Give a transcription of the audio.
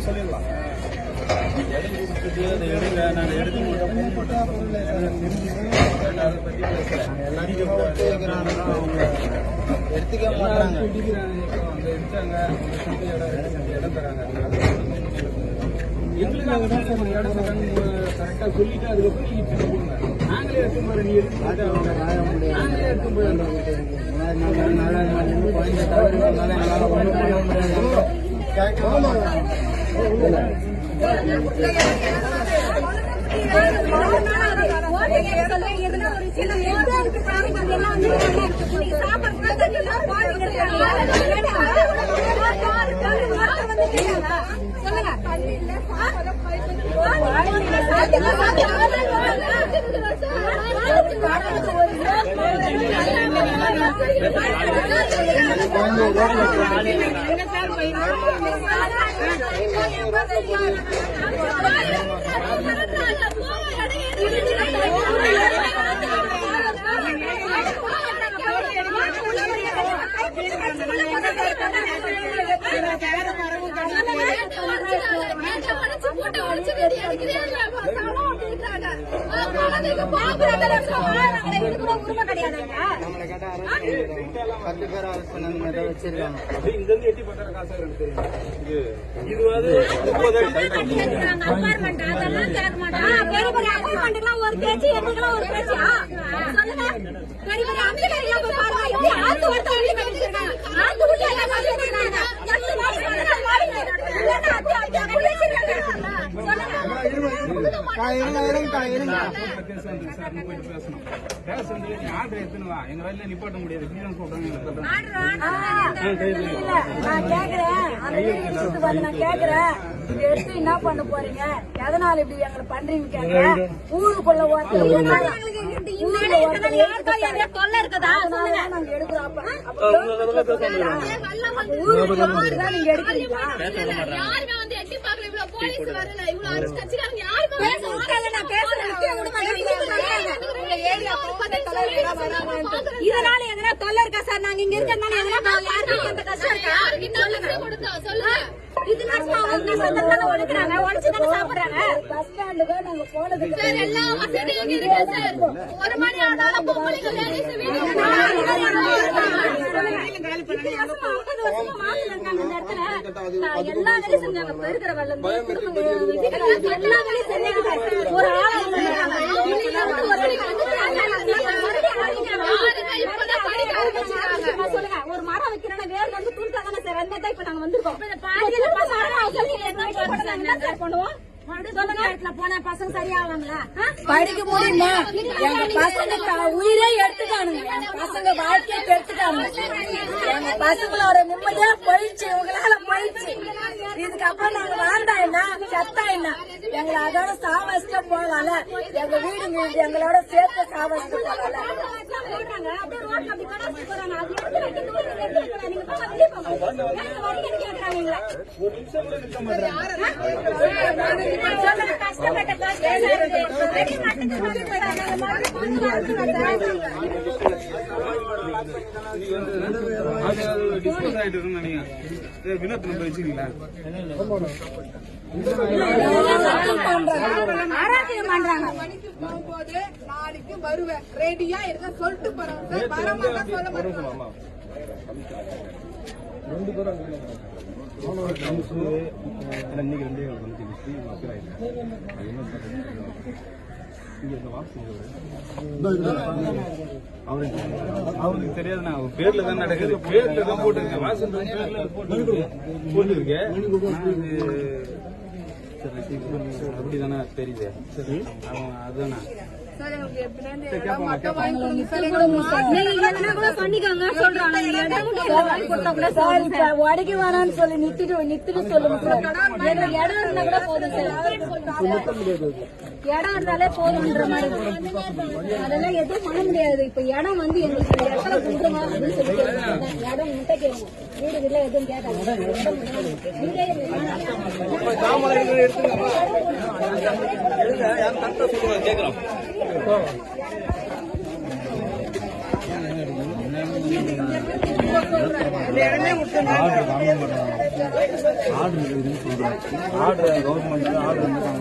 சொல்லிடலாம் எடுத்துக்க மாட்டாங்க இடம் தராங்க எங்களுக்கு கரெக்டா சொல்லிட்டு அதுக்கப்புறம் நீங்க நாங்களே எடுத்து போற நீ நாங்களே எடுத்து நிப்பாட்ட முடியாது என்ன பண்ண போறீங்க எதனால இப்படி எங்களை பண்றீங்க கேட்க ஊருக்குள்ள தொல்லை இருக்குதா நாங்க எடுக்கிறோம் நீங்க எடுக்கிறீங்களா இதனால எதனா தொல்லை இருக்கா சார்? நாங்க இங்க இருக்கிறதுனால எதனா யாருக்கும் அந்த கஷ்டம் இருக்கா? எல்லா வேலையும் செஞ்சாங்க. பெருக்கிற வெள்ளம் எல்லா வேலையும் செஞ்சாங்க. ஒரு சொல்லுங்க, ஒரு மரம் வைக்கிறோம்னா வேர்ல வந்து துணிச்சா தானே சார்? அந்த இப்ப நாங்க வந்திருக்கோம். போனா பசங்க சரியாவாங்களா? படிக்க முடியுமா? எங்க பசங்க உயிரே எடுத்துட்டானுங்க. எங்க பசங்க வாழ்க்கையை எடுத்துட்டானுங்க. எங்க பசங்களோட நிம்மதியா போயிடுச்சு. உங்களால போயிடுச்சு. இதுக்கப்புறம் நாங்க வாழ்ந்தா என்ன செத்தா என்ன? எங்களை அதோட சாவஸ்ட போகல. எங்க வீடு எங்களோட சேர்த்து சாவஸ்ட போகல. நாளைக்கு வருவேன் ரெடியா இருக்க சொல்லிட்டு போறேன். சொல்ல மாட்டேன். அவருக்கு தெரியாதுண்ணா. பேர்ல தான் நடக்குது. பேர்ல தான் போட்டுருக்கேன். வாசன் பேர்ல போட்டுருக்கேன். அப்படிதானே தெரியுது. அதுதானா உடைக்கு வரான்னு சொல்லி நித்துட்டு சொல்லுங்க. இடம் இருந்தா கூட போதும் சார். இடம் இருந்தாலே போதும்ன்ற மாதிரி அதெல்லாம் எதுவும் பண்ண முடியாது. இப்ப இடம் வந்து எங்களுக்கு இடத்துல கொடுக்குறோம் அப்படின்னு சொல்லி இடம் முட்டை கேட்கும். வீடு வீட்டுல எதுவும் கேட்டாங்க. ஆர்டர் கவர்மெண்ட் ஆர்டர் என்னன்னா